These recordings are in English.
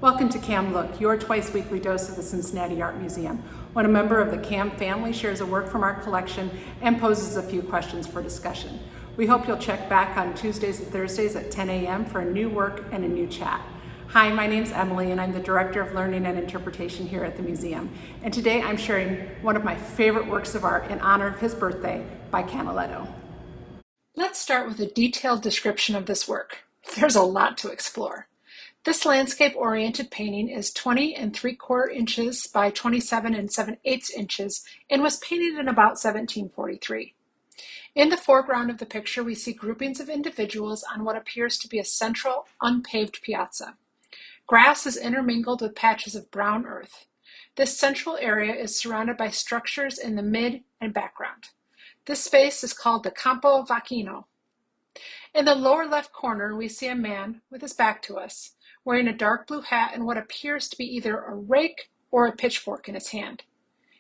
Welcome to CAM Look, your twice weekly dose of the Cincinnati Art Museum, when a member of the CAM family shares a work from our collection and poses a few questions for discussion. We hope you'll check back on Tuesdays and Thursdays at 10 a.m. for a new work and a new chat. Hi, my name's Emily and I'm the Director of Learning and Interpretation here at the museum. And today I'm sharing one of my favorite works of art in honor of his birthday by Canaletto. Let's start with a detailed description of this work. There's a lot to explore. This landscape-oriented painting is 20 3/4 inches by 27 7/8 inches and was painted in about 1743. In the foreground of the picture, we see groupings of individuals on what appears to be a central, unpaved piazza. Grass is intermingled with patches of brown earth. This central area is surrounded by structures in the mid and background. This space is called the Campo Vaccino. In the lower left corner, we see a man with his back to us, wearing a dark blue hat and what appears to be either a rake or a pitchfork in his hand.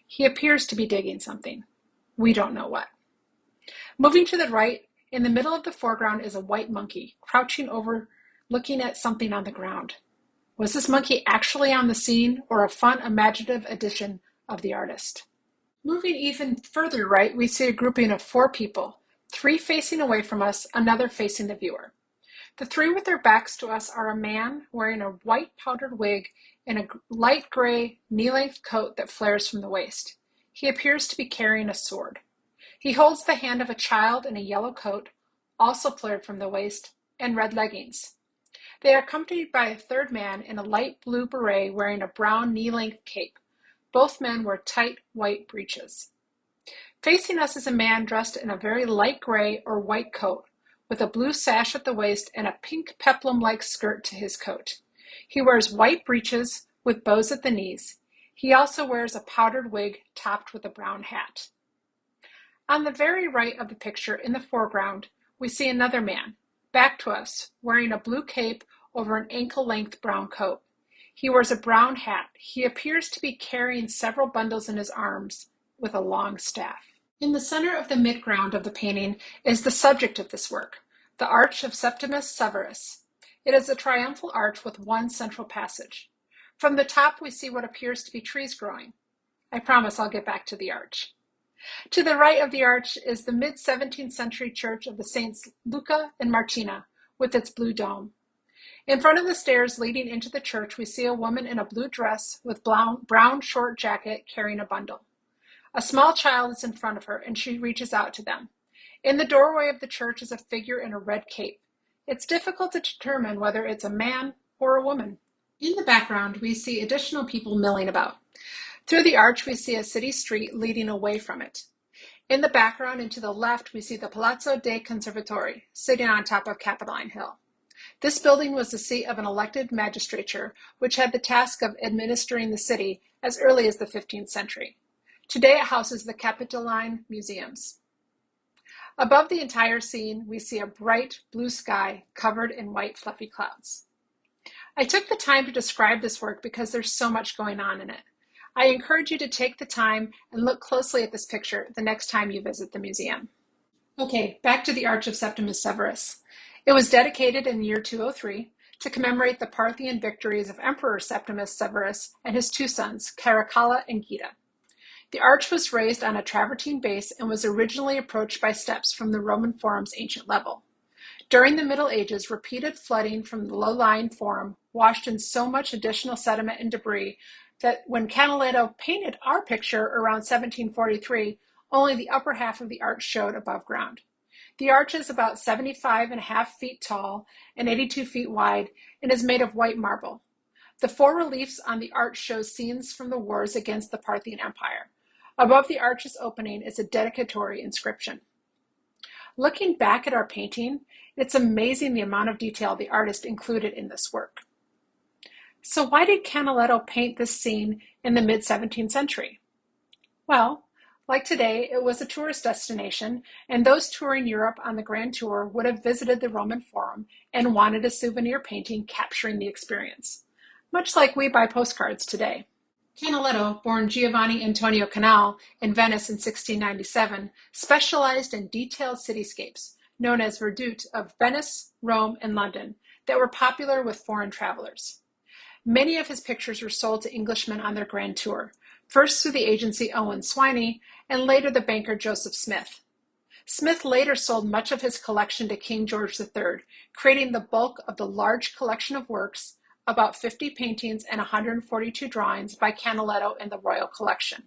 He appears to be digging something. We don't know what. Moving to the right, in the middle of the foreground is a white monkey, crouching over, looking at something on the ground. Was this monkey actually on the scene or a fun, imaginative addition of the artist? Moving even further right, we see a grouping of 4 people, 3 facing away from us, another facing the viewer. The 3 with their backs to us are a man wearing a white powdered wig and a light gray knee-length coat that flares from the waist. He appears to be carrying a sword. He holds the hand of a child in a yellow coat, also flared from the waist, and red leggings. They are accompanied by a third man in a light blue beret wearing a brown knee-length cape. Both men wear tight white breeches. Facing us is a man dressed in a very light gray or white coat, with a blue sash at the waist and a pink peplum-like skirt to his coat. He wears white breeches with bows at the knees. He also wears a powdered wig topped with a brown hat. On the very right of the picture, in the foreground, we see another man, back to us, wearing a blue cape over an ankle-length brown coat. He wears a brown hat. He appears to be carrying several bundles in his arms with a long staff. In the center of the midground of the painting is the subject of this work, the Arch of Septimus Severus. It is a triumphal arch with one central passage. From the top, we see what appears to be trees growing. I promise I'll get back to the arch. To the right of the arch is the mid-17th century church of the Saints Luca and Martina with its blue dome. In front of the stairs leading into the church, we see a woman in a blue dress with brown short jacket carrying a bundle. A small child is in front of her, and she reaches out to them. In the doorway of the church is a figure in a red cape. It's difficult to determine whether it's a man or a woman. In the background, we see additional people milling about. Through the arch, we see a city street leading away from it. In the background and to the left, we see the Palazzo dei Conservatori, sitting on top of Capitoline Hill. This building was the seat of an elected magistrature, which had the task of administering the city as early as the 15th century. Today it houses the Capitoline Museums. Above the entire scene, we see a bright blue sky covered in white fluffy clouds. I took the time to describe this work because there's so much going on in it. I encourage you to take the time and look closely at this picture the next time you visit the museum. Okay, back to the Arch of Septimus Severus. It was dedicated in the year 203 to commemorate the Parthian victories of Emperor Septimus Severus and his 2 sons, Caracalla and Geta. The arch was raised on a travertine base and was originally approached by steps from the Roman Forum's ancient level. During the Middle Ages, repeated flooding from the low-lying Forum washed in so much additional sediment and debris that when Canaletto painted our picture around 1743, only the upper half of the arch showed above ground. The arch is about 75.5 feet tall and 82 feet wide and is made of white marble. The 4 reliefs on the arch show scenes from the wars against the Parthian Empire. Above the arch's opening is a dedicatory inscription. Looking back at our painting, it's amazing the amount of detail the artist included in this work. So why did Canaletto paint this scene in the mid-17th century? Well, like today, it was a tourist destination, and those touring Europe on the Grand Tour would have visited the Roman Forum and wanted a souvenir painting capturing the experience, much like we buy postcards today. Canaletto, born Giovanni Antonio Canal in Venice in 1697, specialized in detailed cityscapes, known as vedute of Venice, Rome, and London, that were popular with foreign travelers. Many of his pictures were sold to Englishmen on their grand tour, first through the agency Owen Swiney and later the banker Joseph Smith. Smith later sold much of his collection to King George III, creating the bulk of the large collection of works, about 50 paintings and 142 drawings by Canaletto in the Royal Collection.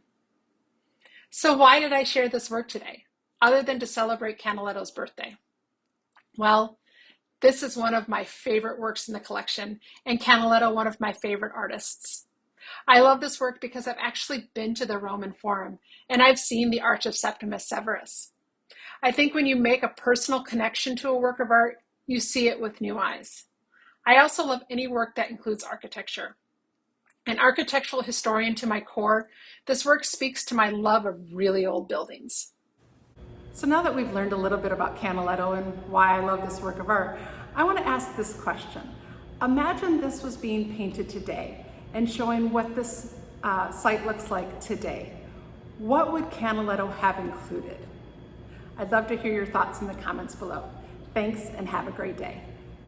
So why did I share this work today, other than to celebrate Canaletto's birthday? Well, this is one of my favorite works in the collection, and Canaletto one of my favorite artists. I love this work because I've actually been to the Roman Forum, and I've seen the Arch of Septimus Severus. I think when you make a personal connection to a work of art, you see it with new eyes. I also love any work that includes architecture. An architectural historian to my core, this work speaks to my love of really old buildings. So now that we've learned a little bit about Canaletto and why I love this work of art, I want to ask this question. Imagine this was being painted today and showing what this site looks like today. What would Canaletto have included? I'd love to hear your thoughts in the comments below. Thanks and have a great day.